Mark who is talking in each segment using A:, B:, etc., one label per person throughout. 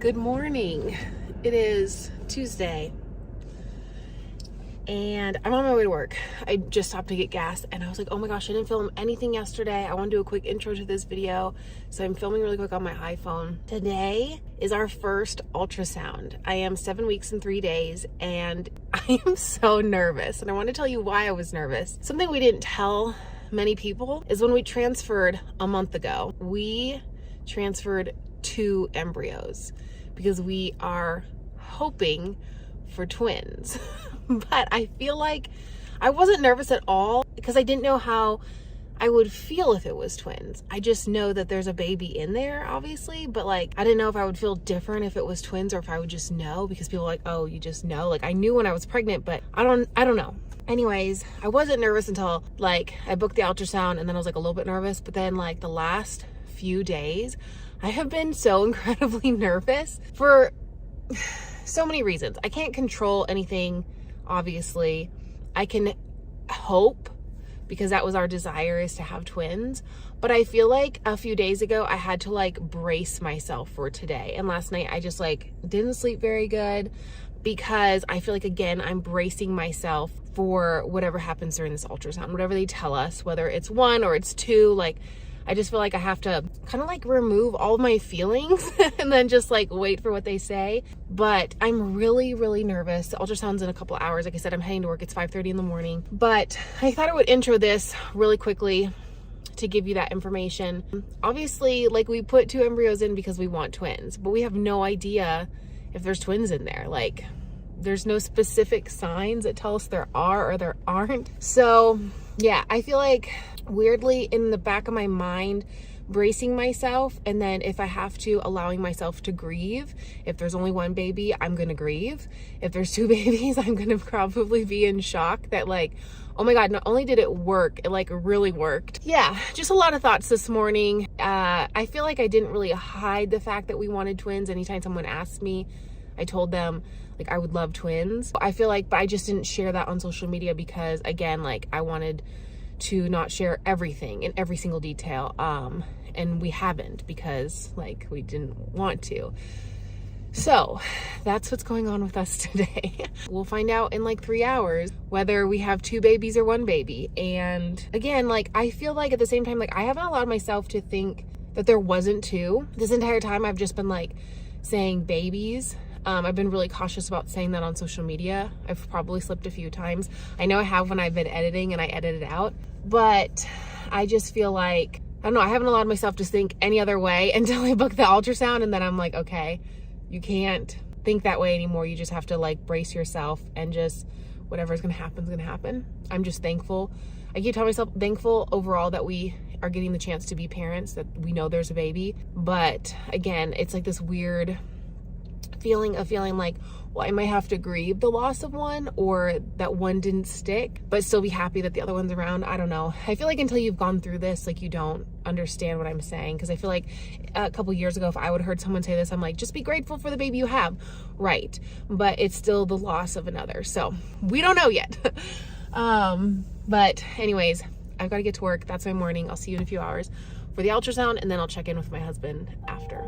A: Good morning. It is Tuesday and I'm on my way to work. I just stopped to get gas and I was like, oh my gosh, I didn't film anything yesterday. I want to do a quick intro to this video. So I'm filming really quick on my iPhone. Today is our first ultrasound. I am 7 weeks and 3 days and I am so nervous. And I want to tell you why I was nervous. Something we didn't tell many people is when we transferred a month ago, we transferred 2 embryos because we are hoping for twins. But I feel like I wasn't nervous at all because I didn't know how I would feel if it was twins. I just know that there's a baby in there, obviously, but like I didn't know if I would feel different if it was twins or if I would just know, because people are like, oh, you just know. Like I knew when I was pregnant, but I don't know. Anyways, I wasn't nervous until like I booked the ultrasound, and then I was like a little bit nervous, but then like the last few days I have been so incredibly nervous for so many reasons. I can't control anything, obviously. I can hope, because that was our desire, is to have twins, but I feel like a few days ago I had to like brace myself for today, and last night I just like didn't sleep very good because I feel like, again, I'm bracing myself for whatever happens during this ultrasound, whatever they tell us, whether it's 1 or it's 2. Like I just feel like I have to kind of like remove all of my feelings and then just like wait for what they say. But I'm really, really nervous. The ultrasound's in a couple hours. Like I said, I'm heading to work. It's 5:30 in the morning. But I thought I would intro this really quickly to give you that information. Obviously, like we put 2 embryos in because we want twins, but we have no idea if there's twins in there. Like there's no specific signs that tell us there are or there aren't. So yeah, I feel like weirdly in the back of my mind, bracing myself, and then if I have to, allowing myself to grieve. If there's only 1 baby, I'm gonna grieve. If there's 2 babies, I'm gonna probably be in shock that like, oh my God, not only did it work, it like really worked. Yeah, just a lot of thoughts this morning. I feel like I didn't really hide the fact that we wanted twins. Anytime someone asked me, I told them like I would love twins. I feel like, but I just didn't share that on social media because, again, like I wanted to not share everything in every single detail. And we haven't, because like we didn't want to. So that's what's going on with us today. We'll find out in like 3 hours whether we have 2 babies or 1 baby. And again, like I feel like at the same time, like I haven't allowed myself to think that there wasn't 2. This entire time I've just been like saying babies. I've been really cautious about saying that on social media. I've probably slipped a few times. I know I have when I've been editing and I edit it out, but I just feel like, I don't know, I haven't allowed myself to think any other way until I book the ultrasound, and then I'm like, okay, you can't think that way anymore. You just have to like brace yourself and just whatever's gonna happen is gonna happen. I'm just thankful. I keep telling myself thankful overall that we are getting the chance to be parents, that we know there's a baby. But again, it's like this weird feeling like, well, I might have to grieve the loss of 1, or that 1 didn't stick, but still be happy that the other one's around. I don't know. I feel like until you've gone through this, like you don't understand what I'm saying. Because I feel like a couple years ago, if I would have heard someone say this, I'm like, just be grateful for the baby you have. Right. But it's still the loss of another. So we don't know yet. But anyways, I've got to get to work. That's my morning. I'll see you in a few hours for the ultrasound, and then I'll check in with my husband after.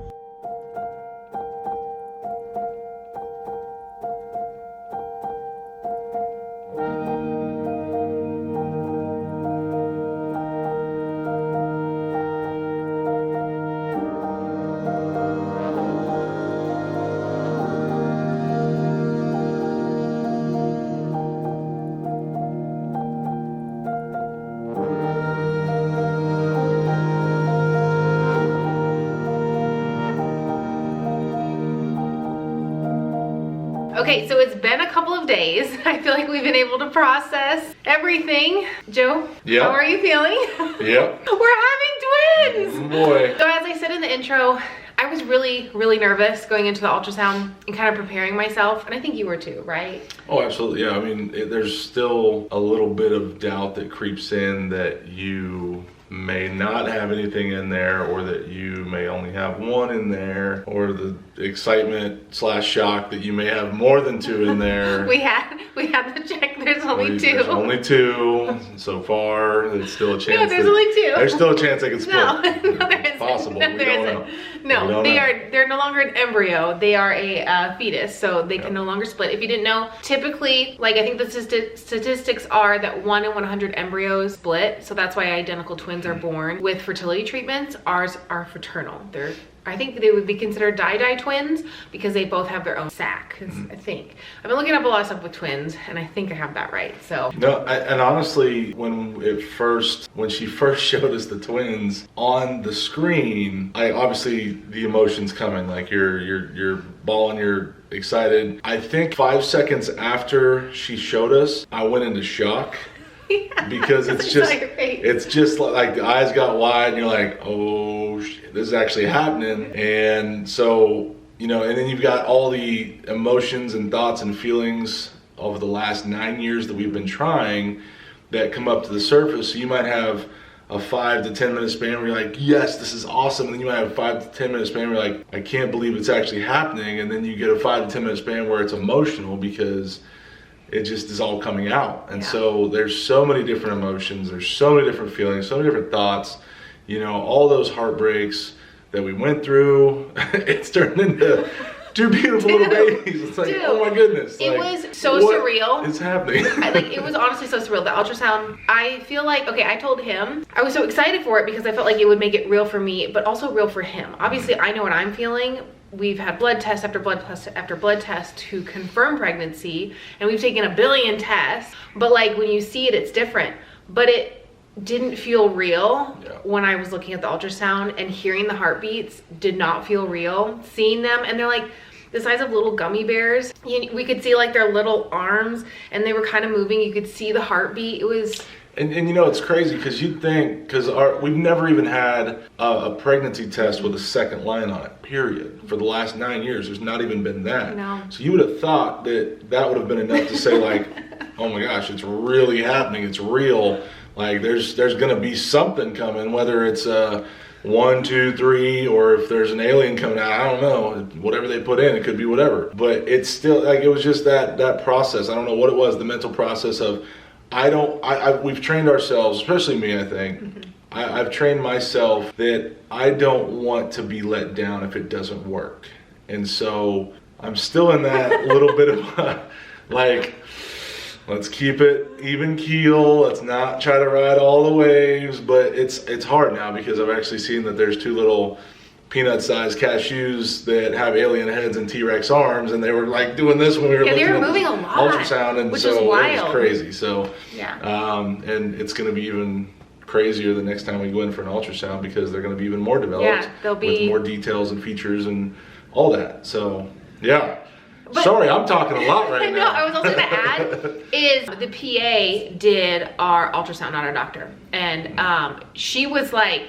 A: Okay, so it's been a couple of days. I feel like we've been able to process everything. Joe,
B: yep.
A: How are you feeling?
B: Yep.
A: We're having twins!
B: Boy.
A: So as I said in the intro, I was really, really nervous going into the ultrasound and kind of preparing myself. And I think you were too, right?
B: Oh, absolutely. Yeah, I mean, there's still a little bit of doubt that creeps in that you may not have anything in there, or that you may only have one in there, or the excitement / shock that you may have more than 2 in there.
A: we had the check. There's only 2.
B: There's only 2 so far. There's still a chance.
A: No, there's only 2.
B: There's still a chance they can split.
A: No, there isn't.
B: Possible.
A: No, there isn't. No, they're no longer an embryo. They are a fetus, so they can no longer split. If you didn't know, typically, like I think the statistics are that 1 in 100 embryos split. So that's why identical twins are born with fertility treatments. Ours are fraternal. I think they would be considered die-die twins because they both have their own sac. I think I've been looking up a lot of stuff with twins, and I think I have that right. So
B: no, and honestly, when she first showed us the twins on the screen, obviously the emotions coming, like you're bawling, you're excited. I think 5 seconds after she showed us, I went into shock. Yeah, because it's just like the eyes got wide and you're like, oh shit, this is actually happening. And so, and then you've got all the emotions and thoughts and feelings over the last 9 years that we've been trying that come up to the surface. So you might have a 5 to 10 minute span where you're like, yes, this is awesome. And then you might have a 5 to 10 minute span where you're like, I can't believe it's actually happening. And then you get a 5 to 10 minute span where it's emotional because it just is all coming out. And so there's so many different emotions, there's so many different feelings, so many different thoughts, all those heartbreaks that we went through. It's turned into 2 beautiful little babies. It's like, oh my goodness.
A: It was so surreal.
B: It's happening.
A: It was honestly so surreal. The ultrasound, I feel like, okay, I told him, I was so excited for it because I felt like it would make it real for me, but also real for him. Obviously, I know what I'm feeling. We've had blood test after blood test after blood test to confirm pregnancy, and we've taken a billion tests, but like when you see it, it's different. But it didn't feel real when I was looking at the ultrasound, and hearing the heartbeats did not feel real. Seeing them, and they're like the size of little gummy bears. We could see like their little arms, and they were kind of moving. You could see the heartbeat. It was...
B: And it's crazy because you'd think, because we've never even had a pregnancy test with a second line on it, period. For the last 9 years, there's not even been that.
A: No.
B: So you would have thought that would have been enough to say like, oh my gosh, it's really happening, it's real. Like there's gonna be something coming, whether it's 1, 2, 3, or if there's an alien coming out, I don't know. Whatever they put in, it could be whatever. But it's still like, it was just that process. I don't know what it was, the mental process of, we've trained ourselves, especially me, I think. I've trained myself that I don't want to be let down if it doesn't work. And so I'm still in that little bit of like, let's keep it even keel. Let's not try to ride all the waves. But it's hard now because I've actually seen that there's 2 little peanut-sized cashews that have alien heads and T-Rex arms, and they were like doing this when we were looking at
A: moving a lot,
B: ultrasound, and
A: which
B: so
A: was wild.
B: It was crazy. So
A: and
B: it's going to be even crazier the next time we go in for an ultrasound because they're going to be even more developed.
A: Yeah, they'll be
B: with more details and features and all that. So yeah. But, sorry, I'm talking a lot right now.
A: No, I was also going to add is the PA did our ultrasound, not our doctor, and she was like,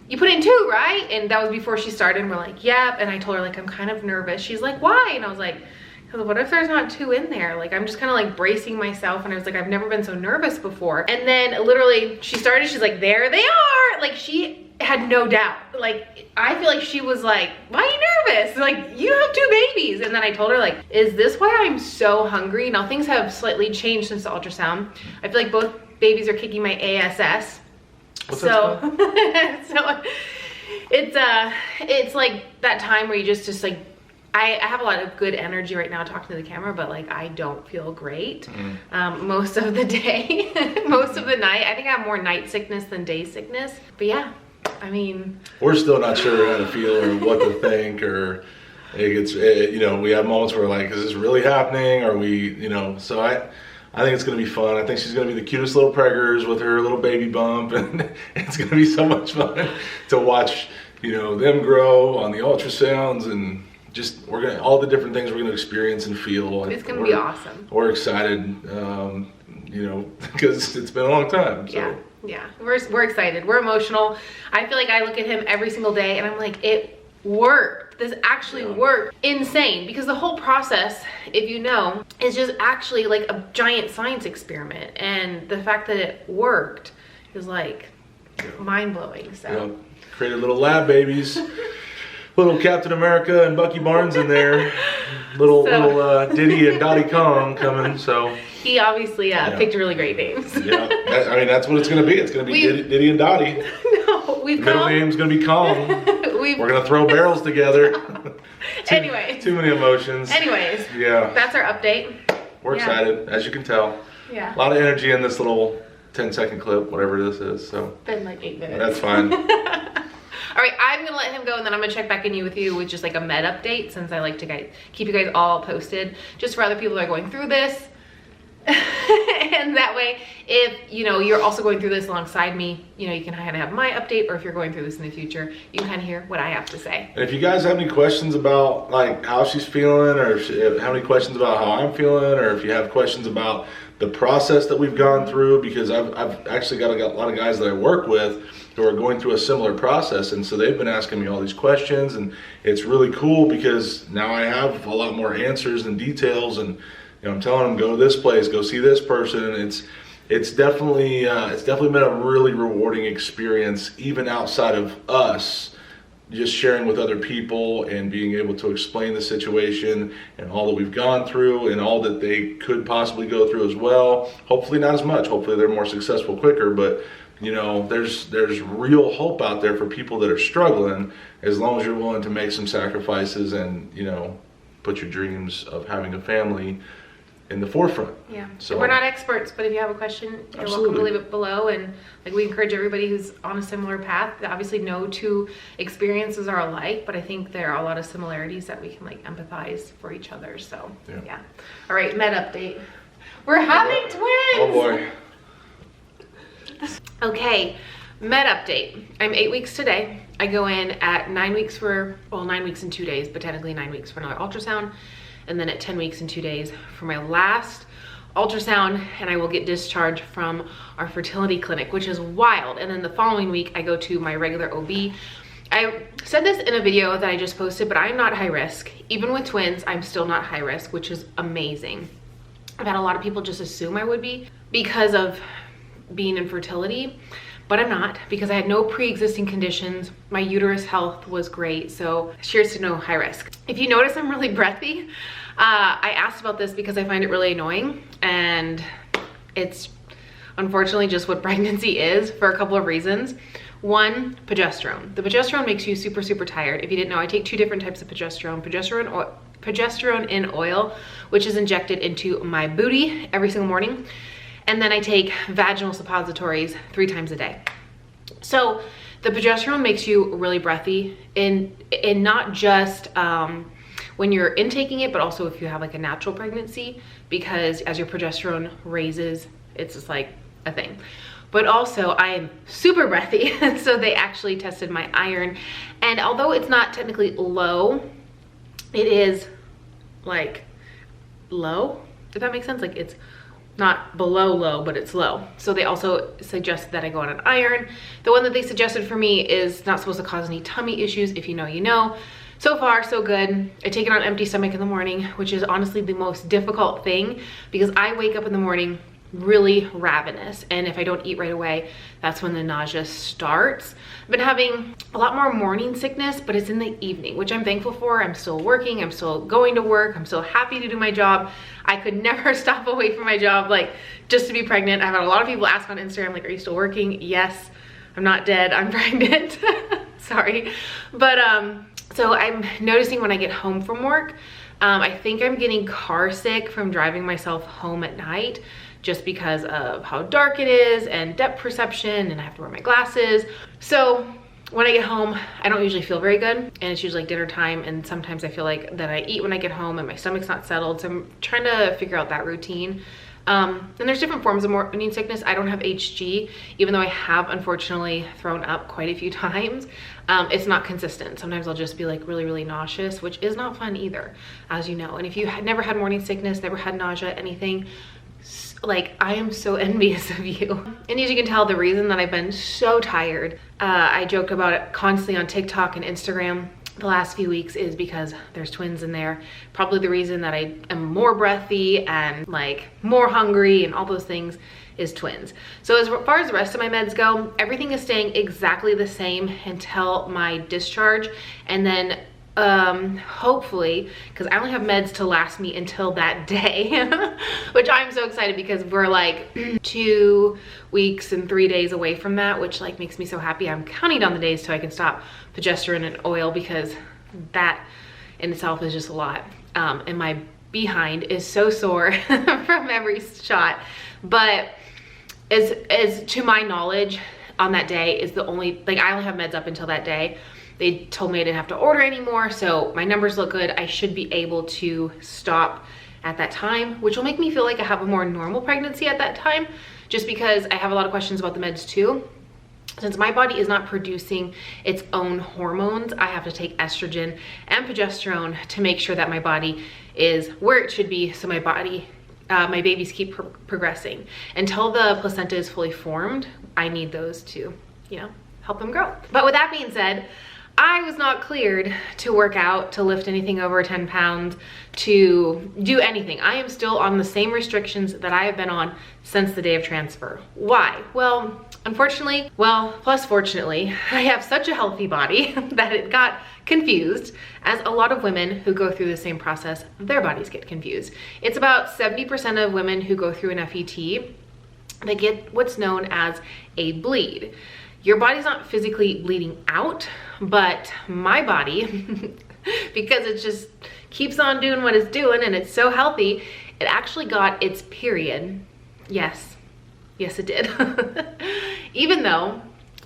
A: you put in 2, right? And that was before she started, and we're like, yep. And I told her, like, I'm kind of nervous. She's like, why? And I was like, because what if there's not 2 in there? Like, I'm just kind of like bracing myself, and I was like, I've never been so nervous before. And then literally she started, she's like, there they are. Like, she had no doubt. Like, I feel like she was like, why are you nervous? Like, you have 2 babies. And then I told her, like, is this why I'm so hungry? Now things have slightly changed since the ultrasound. I feel like both babies are kicking my ASS. So it's like that time where you just like, I have a lot of good energy right now talking to the camera, but like I don't feel great most of the day, most of the night. I think I have more night sickness than day sickness. But yeah, I mean,
B: we're still not sure how to feel or what to think, or we have moments where like, is this really happening? Or so I think it's going to be fun. I think she's going to be the cutest little preggers with her little baby bump, and it's going to be so much fun to watch, them grow on the ultrasounds, and just all the different things we're going to experience and feel.
A: It's going to be awesome.
B: We're excited, because it's been a long time. So.
A: Yeah, we're excited. We're emotional. I feel like I look at him every single day, and I'm like, it worked. This actually worked. Insane, because the whole process, if you know, is just actually like a giant science experiment, and the fact that it worked is like mind-blowing. So
B: Yep. Created little lab babies. Little Captain America and Bucky Barnes in there. Little Diddy and Dottie Kong coming. So
A: he obviously picked really great names.
B: Yeah, I mean that's what it's going to be. It's going to be Diddy and Dottie.
A: No, we've
B: middle name's going to be Kong. We're going to throw barrels together.
A: Anyways.
B: Too many emotions.
A: Anyways.
B: Yeah.
A: That's our update.
B: We're excited, as you can tell.
A: Yeah.
B: A lot of energy in this little 10-second clip, whatever this is. So.
A: Been like 8 minutes.
B: That's fine.
A: All right, I'm gonna let him go, and then I'm gonna check back in with you with just like a med update, since I like to keep you guys all posted, just for other people that are going through this. And that way, if you're also going through this alongside me, you can kind of have my update, or if you're going through this in the future, you can kind of hear what I have to say.
B: And if you guys have any questions about like how she's feeling, or if you have any questions about how I'm feeling, or if you have questions about the process that we've gone through, because I've actually got a lot of guys that I work with who are going through a similar process, and so they've been asking me all these questions, and it's really cool because now I have a lot more answers and details, and I'm telling them, go to this place, go see this person, and it's definitely been a really rewarding experience, even outside of us, just sharing with other people and being able to explain the situation and all that we've gone through and all that they could possibly go through as well. Hopefully not as much. Hopefully they're more successful quicker, but there's real hope out there for people that are struggling, as long as you're willing to make some sacrifices and put your dreams of having a family in the forefront.
A: Yeah.
B: So
A: we're not experts, but if you have a question, you're welcome to leave it below. And like, we encourage everybody who's on a similar path. Obviously, no two experiences are alike, but I think there are a lot of similarities that we can like empathize for each other. So yeah. All right, med update. We're having twins.
B: Oh boy.
A: Okay, med update. I'm 8 weeks today. I go in at 9 weeks 9 weeks and 2 days, but technically 9 weeks for another ultrasound. And then at 10 weeks and 2 days for my last ultrasound, and I will get discharged from our fertility clinic, which is wild. And then the following week, I go to my regular OB. I said this in a video that I just posted, but I'm not high risk. Even with twins, I'm still not high risk, which is amazing. I've had a lot of people just assume I would be because of being in fertility, but I'm not, because I had no pre-existing conditions. My uterus health was great, so cheers to no high risk. If you notice I'm really breathy, I asked about this because I find it really annoying, and it's unfortunately just what pregnancy is, for a couple of reasons. One, progesterone. The progesterone makes you super, super tired. If you didn't know, I take 2 different types of progesterone. Progesterone in oil, which is injected into my booty every single morning. And then I take vaginal suppositories 3 times a day. So the progesterone makes you really breathy, in not just when you're intaking it, but also if you have like a natural pregnancy, because as your progesterone raises, it's just like a thing. But also I am super breathy, so they actually tested my iron, and although it's not technically low, it is like low, if that makes sense. Like, it's not below low, but it's low. So they also suggested that I go on an iron. The one that they suggested for me is not supposed to cause any tummy issues. If you know, you know. So far, so good. I take it on empty stomach in the morning, which is honestly the most difficult thing, because I wake up in the morning really ravenous, and if I don't eat right away, that's when the nausea starts. I've been having a lot more morning sickness, but it's in the evening, which I'm thankful for. I'm still working, I'm still going to work, I'm still happy to do my job. I could never stop away from my job, like, just to be pregnant. I've had a lot of people ask on Instagram, like, are you still working? Yes, I'm not dead, I'm pregnant. Sorry. But so I'm noticing when I get home from work, I think I'm getting car sick from driving myself home at night, just because of how dark it is and depth perception, and I have to wear my glasses. So when I get home, I don't usually feel very good, and it's usually like dinner time, and sometimes I feel like that I eat when I get home and my stomach's not settled, so I'm trying to figure out that routine. And there's different forms of morning sickness. I don't have HG, even though I have unfortunately thrown up quite a few times. It's not consistent. Sometimes I'll just be like really, really nauseous, which is not fun either, as you know. And if you had never had morning sickness, never had nausea, anything, like, I am so envious of you. And as you can tell, the reason that I've been so tired, I joke about it constantly on TikTok and Instagram, the last few weeks is because there's twins in there. Probably the reason that I am more breathy and like more hungry and all those things is twins. So as far as the rest of my meds go, everything is staying exactly the same until my discharge. And then hopefully, because I only have meds to last me until that day, which I'm so excited because we're like 2 weeks and 3 days away from that, which like makes me so happy. I'm counting down the days till I can stop progesterone and oil, because that in itself is just a lot. And my behind is so sore from every shot. But as to my knowledge, on that day is the only, like, I only have meds up until that day. They told me I didn't have to order anymore, so my numbers look good. I should be able to stop at that time, which will make me feel like I have a more normal pregnancy at that time, just because I have a lot of questions about the meds too. Since my body is not producing its own hormones, I have to take estrogen and progesterone to make sure that my body is where it should be, so my body, my babies keep progressing. Until the placenta is fully formed, I need those to, you know, help them grow. But with that being said, I was not cleared to work out, to lift anything over 10 pounds, to do anything. I am still on the same restrictions that I have been on since the day of transfer. Why? Well, unfortunately, well, plus fortunately, I have such a healthy body that it got confused, as a lot of women who go through the same process, their bodies get confused. It's about 70% of women who go through an FET, they get what's known as a bleed. Your body's not physically bleeding out, but my body, because it just keeps on doing what it's doing and it's so healthy, it actually got its period. Yes, it did. Even though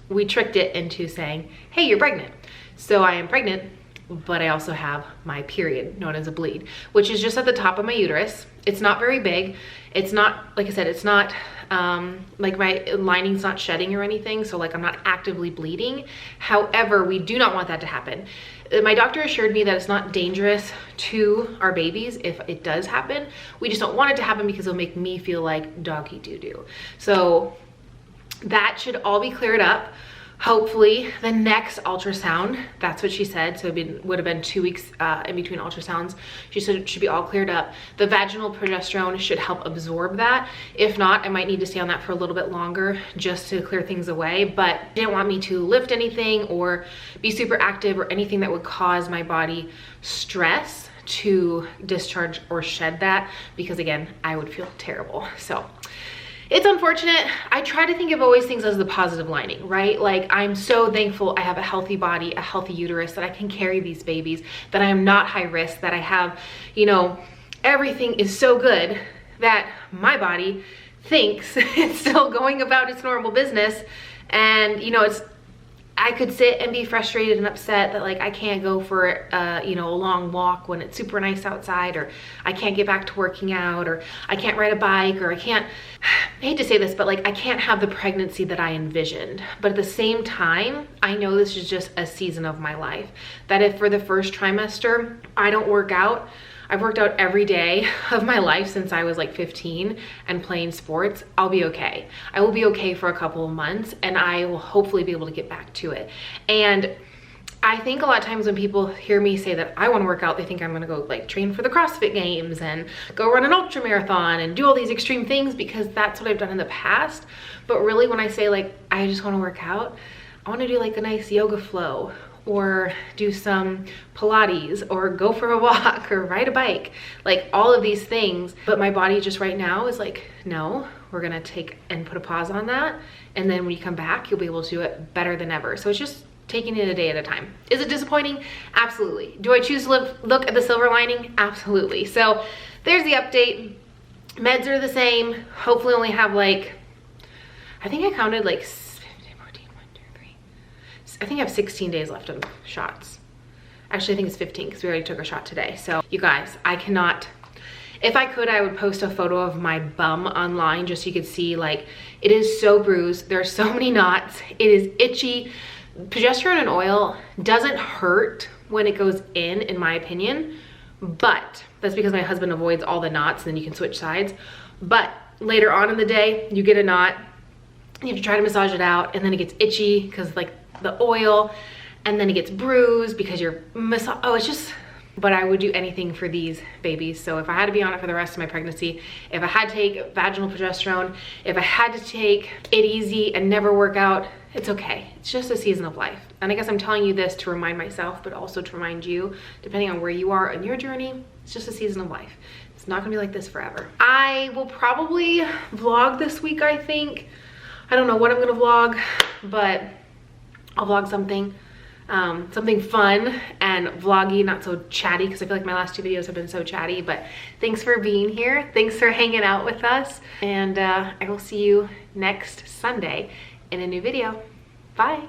A: we tricked it into saying, hey, you're pregnant. So I am pregnant, but I also have my period, known as a bleed, which is just at the top of my uterus. It's not very big. It's not, like I said, it's not like my lining's not shedding or anything, so like I'm not actively bleeding. However, we do not want that to happen. My doctor assured me that it's not dangerous to our babies if it does happen. We just don't want it to happen because it'll make me feel like doggy doo-doo. So that should all be cleared up. Hopefully the next ultrasound, that's what she said, so it would have been 2 weeks in between ultrasounds. She said it should be all cleared up. The vaginal progesterone should help absorb that. If not, I might need to stay on that for a little bit longer just to clear things away, but they didn't want me to lift anything or be super active or anything that would cause my body stress to discharge or shed that, because again, I would feel terrible. So it's unfortunate. I try to think of always things as the positive lining, right? Like, I'm so thankful I have a healthy body, a healthy uterus, that I can carry these babies, that I am not high risk, that I have, you know, everything is so good that my body thinks it's still going about its normal business. And, you know, I could sit and be frustrated and upset that like I can't go for you know, a long walk when it's super nice outside, or I can't get back to working out, or I can't ride a bike, or I hate to say this, but like I can't have the pregnancy that I envisioned. But at the same time, I know this is just a season of my life, that if for the first trimester I don't work out, I've worked out every day of my life since I was like 15 and playing sports, I'll be okay. I will be okay for a couple of months, and I will hopefully be able to get back to it. And I think a lot of times when people hear me say that I want to work out, they think I'm going to go like train for the CrossFit Games and go run an ultra marathon and do all these extreme things, because that's what I've done in the past. But really, when I say like I just want to work out, I want to do like a nice yoga flow, or do some Pilates, or go for a walk, or ride a bike, like all of these things. But my body just right now is like, no, we're gonna take and put a pause on that. And then when you come back, you'll be able to do it better than ever. So it's just taking it a day at a time. Is it disappointing? Absolutely. Do I choose to look at the silver lining? Absolutely. So there's the update. Meds are the same. Hopefully only have like, I think I counted like I think I have 16 days left of shots. Actually, I think it's 15 because we already took a shot today. So you guys, I cannot, if I could, I would post a photo of my bum online just so you could see, like, it is so bruised. There are so many knots. It is itchy. Progesterone and oil doesn't hurt when it goes in my opinion, but that's because my husband avoids all the knots, and then you can switch sides. But later on in the day, you get a knot, you have to try to massage it out, and then it gets itchy because like the oil, and then it gets bruised because you're it's just, but I would do anything for these babies. So if I had to be on it for the rest of my pregnancy, if I had to take vaginal progesterone, if I had to take it easy and never work out, it's okay. It's just a season of life. And I guess I'm telling you this to remind myself, but also to remind you, depending on where you are in your journey, it's just a season of life. It's not gonna be like this forever. I will probably vlog this week, I think. I don't know what I'm gonna vlog, but I'll vlog something. Something fun and vloggy, not so chatty, because I feel like my last 2 videos have been so chatty. But thanks for being here. Thanks for hanging out with us. And I will see you next Sunday in a new video. Bye.